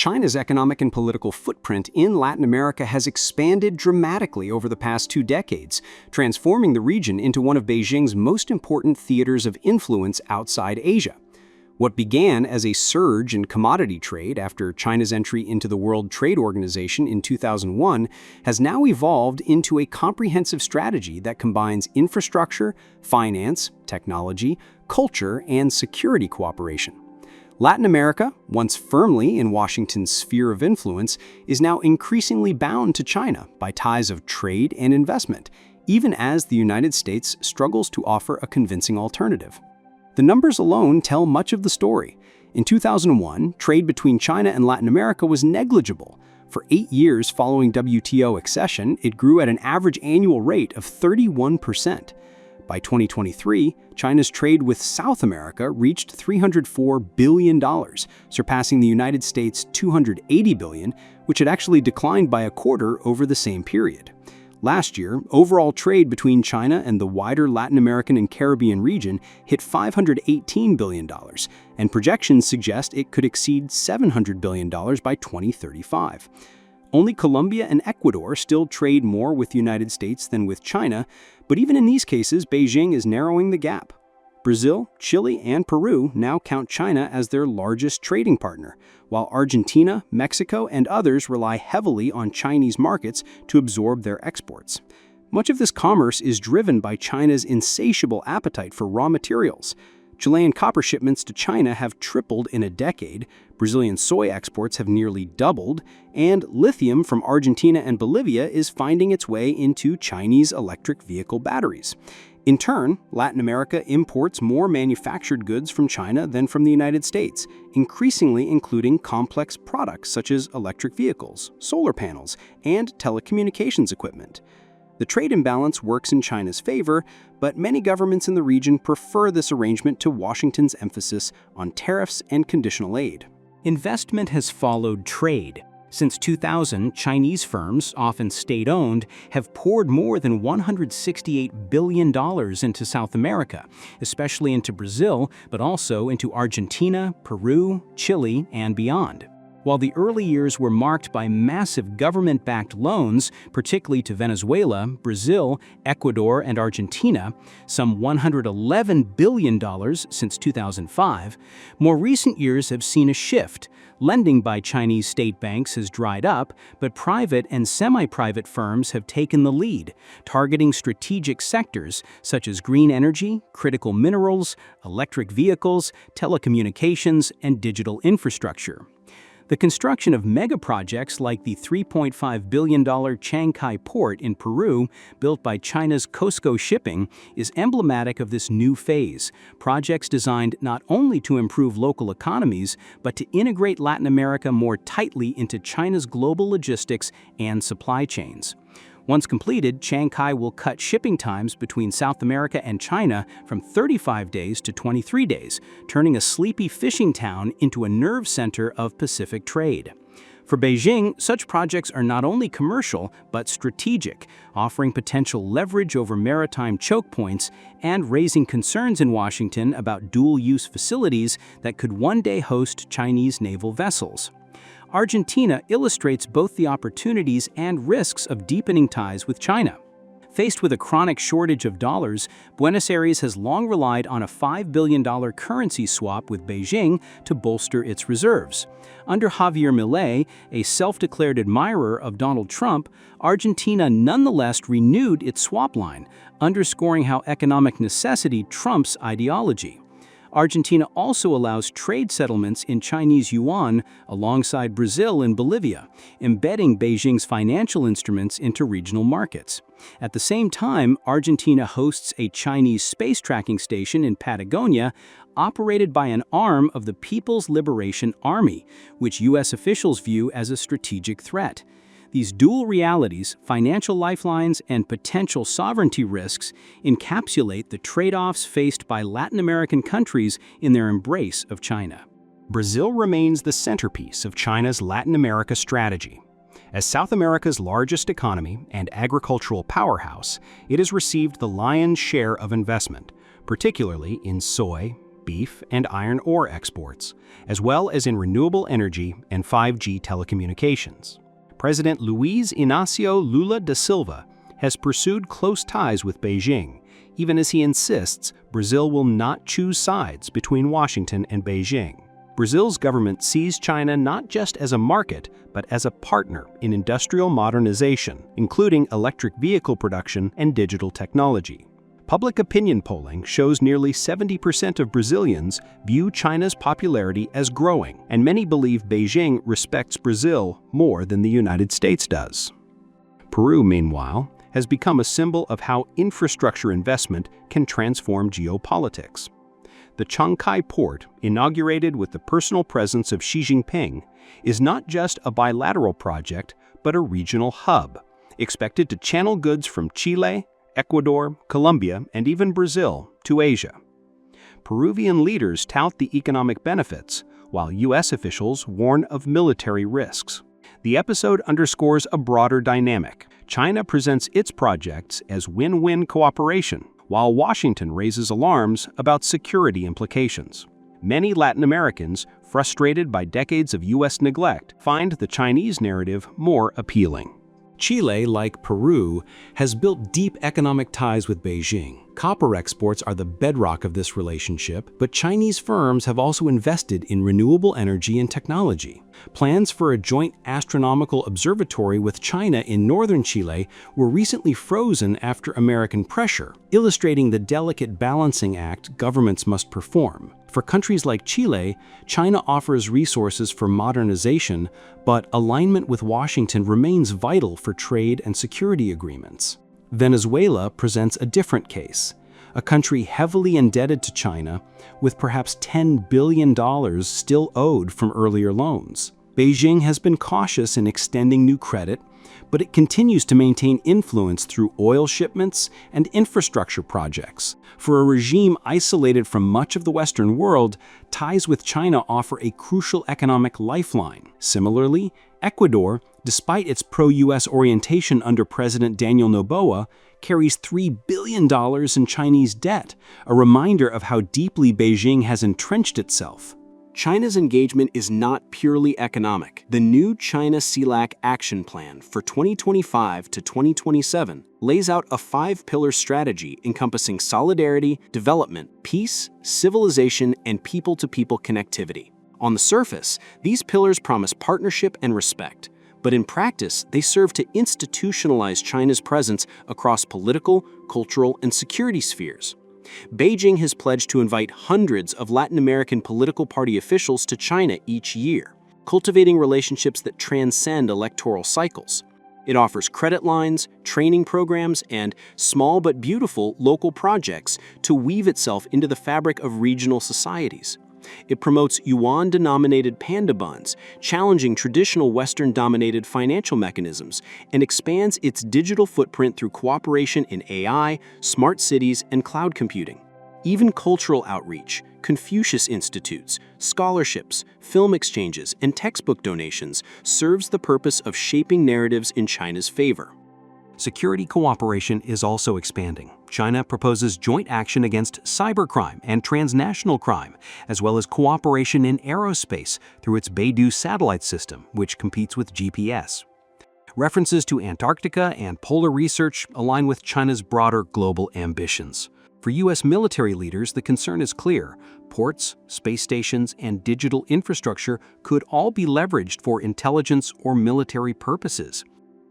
China's economic and political footprint in Latin America has expanded dramatically over the past 2 decades, transforming the region into one of Beijing's most important theaters of influence outside Asia. What began as a surge in commodity trade after China's entry into the World Trade Organization in 2001 has now evolved into a comprehensive strategy that combines infrastructure, finance, technology, culture, and security cooperation. Latin America, once firmly in Washington's sphere of influence, is now increasingly bound to China by ties of trade and investment, even as the United States struggles to offer a convincing alternative. The numbers alone tell much of the story. In 2001, trade between China and Latin America was negligible. For 8 years following WTO accession, it grew at an average annual rate of 31%. By 2023, China's trade with South America reached $304 billion, surpassing the United States' $280 billion, which had actually declined by a quarter over the same period. Last year, overall trade between China and the wider Latin American and Caribbean region hit $518 billion, and projections suggest it could exceed $700 billion by 2035. Only Colombia and Ecuador still trade more with the United States than with China, but even in these cases, Beijing is narrowing the gap. Brazil, Chile, and Peru now count China as their largest trading partner, while Argentina, Mexico, and others rely heavily on Chinese markets to absorb their exports. Much of this commerce is driven by China's insatiable appetite for raw materials. Chilean copper shipments to China have tripled in a decade, Brazilian soy exports have nearly doubled, and lithium from Argentina and Bolivia is finding its way into Chinese electric vehicle batteries. In turn, Latin America imports more manufactured goods from China than from the United States, increasingly including complex products such as electric vehicles, solar panels, and telecommunications equipment. The trade imbalance works in China's favor, but many governments in the region prefer this arrangement to Washington's emphasis on tariffs and conditional aid. Investment has followed trade. Since 2000, Chinese firms, often state-owned, have poured more than $168 billion into South America, especially into Brazil, but also into Argentina, Peru, Chile, and beyond. While the early years were marked by massive government-backed loans, particularly to Venezuela, Brazil, Ecuador, and Argentina, some $111 billion since 2005, more recent years have seen a shift. Lending by Chinese state banks has dried up, but private and semi-private firms have taken the lead, targeting strategic sectors such as green energy, critical minerals, electric vehicles, telecommunications, and digital infrastructure. The construction of mega-projects like the $3.5 billion Chancay port in Peru, built by China's COSCO Shipping, is emblematic of this new phase, projects designed not only to improve local economies, but to integrate Latin America more tightly into China's global logistics and supply chains. Once completed, Chancay will cut shipping times between South America and China from 35 days to 23 days, turning a sleepy fishing town into a nerve center of Pacific trade. For Beijing, such projects are not only commercial, but strategic, offering potential leverage over maritime choke points and raising concerns in Washington about dual-use facilities that could one day host Chinese naval vessels. Argentina illustrates both the opportunities and risks of deepening ties with China. Faced with a chronic shortage of dollars, Buenos Aires has long relied on a $5 billion currency swap with Beijing to bolster its reserves. Under Javier Milei, a self-declared admirer of Donald Trump, Argentina nonetheless renewed its swap line, underscoring how economic necessity trumps ideology. Argentina also allows trade settlements in Chinese yuan alongside Brazil and Bolivia, embedding Beijing's financial instruments into regional markets. At the same time, Argentina hosts a Chinese space tracking station in Patagonia, operated by an arm of the People's Liberation Army, which U.S. officials view as a strategic threat. These dual realities, financial lifelines, and potential sovereignty risks encapsulate the trade-offs faced by Latin American countries in their embrace of China. Brazil remains the centerpiece of China's Latin America strategy. As South America's largest economy and agricultural powerhouse, it has received the lion's share of investment, particularly in soy, beef and iron ore exports, as well as in renewable energy and 5G telecommunications. President Luiz Inácio Lula da Silva has pursued close ties with Beijing, even as he insists Brazil will not choose sides between Washington and Beijing. Brazil's government sees China not just as a market, but as a partner in industrial modernization, including electric vehicle production and digital technology. Public opinion polling shows nearly 70% of Brazilians view China's popularity as growing, and many believe Beijing respects Brazil more than the United States does. Peru, meanwhile, has become a symbol of how infrastructure investment can transform geopolitics. The Chancay port, inaugurated with the personal presence of Xi Jinping, is not just a bilateral project, but a regional hub, expected to channel goods from Chile, Ecuador, Colombia, and even Brazil to Asia. Peruvian leaders tout the economic benefits, while U.S. officials warn of military risks. The episode underscores a broader dynamic. China presents its projects as win-win cooperation, while Washington raises alarms about security implications. Many Latin Americans, frustrated by decades of U.S. neglect, find the Chinese narrative more appealing. Chile, like Peru, has built deep economic ties with Beijing. Copper exports are the bedrock of this relationship, but Chinese firms have also invested in renewable energy and technology. Plans for a joint astronomical observatory with China in northern Chile were recently frozen after American pressure, illustrating the delicate balancing act governments must perform. For countries like Chile, China offers resources for modernization, but alignment with Washington remains vital for trade and security agreements. Venezuela presents a different case, a country heavily indebted to China, with perhaps $10 billion still owed from earlier loans. Beijing has been cautious in extending new credit, but it continues to maintain influence through oil shipments and infrastructure projects. For a regime isolated from much of the Western world, ties with China offer a crucial economic lifeline. Similarly, Ecuador, despite its pro-U.S. orientation under President Daniel Noboa, carries $3 billion in Chinese debt, a reminder of how deeply Beijing has entrenched itself. China's engagement is not purely economic. The new China CELAC Action Plan for 2025 to 2027 lays out a 5-pillar strategy encompassing solidarity, development, peace, civilization, and people-to-people connectivity. On the surface, these pillars promise partnership and respect, but in practice, they serve to institutionalize China's presence across political, cultural, and security spheres. Beijing has pledged to invite hundreds of Latin American political party officials to China each year, cultivating relationships that transcend electoral cycles. It offers credit lines, training programs, and small but beautiful local projects to weave itself into the fabric of regional societies. It promotes yuan-denominated panda buns, challenging traditional Western-dominated financial mechanisms, and expands its digital footprint through cooperation in AI, smart cities, and cloud computing. Even cultural outreach, Confucius Institutes, scholarships, film exchanges, and textbook donations serves the purpose of shaping narratives in China's favor. Security cooperation is also expanding. China proposes joint action against cybercrime and transnational crime, as well as cooperation in aerospace through its Beidou satellite system, which competes with GPS. References to Antarctica and polar research align with China's broader global ambitions. For U.S. military leaders, the concern is clear. Ports, space stations, and digital infrastructure could all be leveraged for intelligence or military purposes.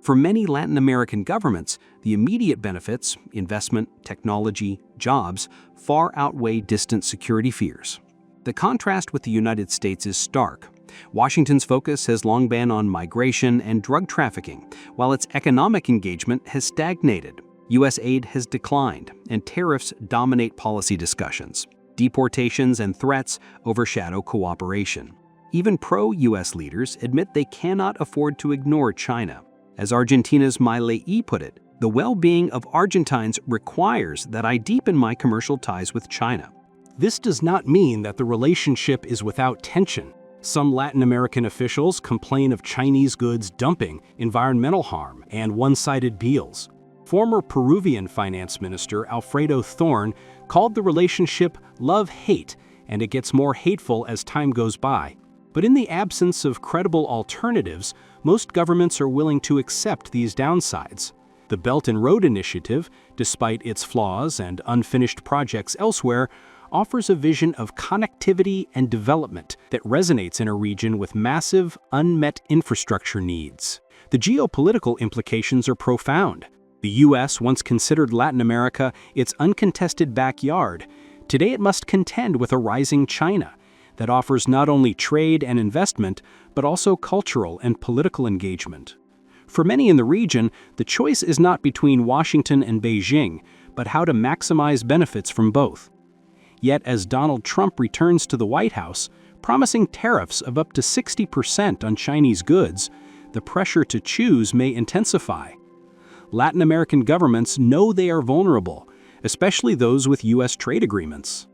For many Latin American governments, the immediate benefits, investment, technology, jobs, far outweigh distant security fears. The contrast with the United States is stark. Washington's focus has long been on migration and drug trafficking, while its economic engagement has stagnated. U.S. aid has declined, and tariffs dominate policy discussions. Deportations and threats overshadow cooperation. Even pro-U.S. leaders admit they cannot afford to ignore China. As Argentina's Milei put it, the well-being of Argentines requires that I deepen my commercial ties with China. This does not mean that the relationship is without tension. Some Latin American officials complain of Chinese goods dumping, environmental harm, and one-sided deals. Former Peruvian finance minister Alfredo Thorne called the relationship love-hate and it gets more hateful as time goes by. But in the absence of credible alternatives, most governments are willing to accept these downsides. The Belt and Road Initiative, despite its flaws and unfinished projects elsewhere, offers a vision of connectivity and development that resonates in a region with massive, unmet infrastructure needs. The geopolitical implications are profound. The U.S. once considered Latin America its uncontested backyard. Today it must contend with a rising China that offers not only trade and investment, but also cultural and political engagement. For many in the region, the choice is not between Washington and Beijing, but how to maximize benefits from both. Yet as Donald Trump returns to the White House, promising tariffs of up to 60% on Chinese goods, the pressure to choose may intensify. Latin American governments know they are vulnerable, especially those with U.S. trade agreements.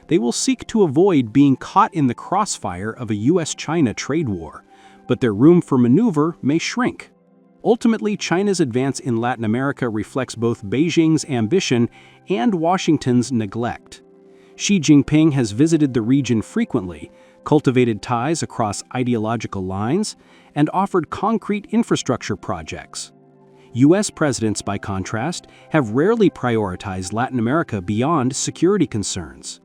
They will seek to avoid being caught in the crossfire of a U.S.-China trade war, but their room for maneuver may shrink. Ultimately, China's advance in Latin America reflects both Beijing's ambition and Washington's neglect. Xi Jinping has visited the region frequently, cultivated ties across ideological lines, and offered concrete infrastructure projects. U.S. presidents, by contrast, have rarely prioritized Latin America beyond security concerns.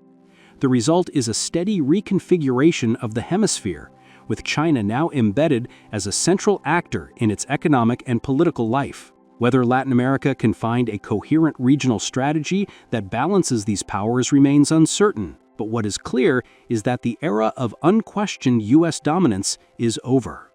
The result is a steady reconfiguration of the hemisphere, with China now embedded as a central actor in its economic and political life. Whether Latin America can find a coherent regional strategy that balances these powers remains uncertain, but what is clear is that the era of unquestioned U.S. dominance is over.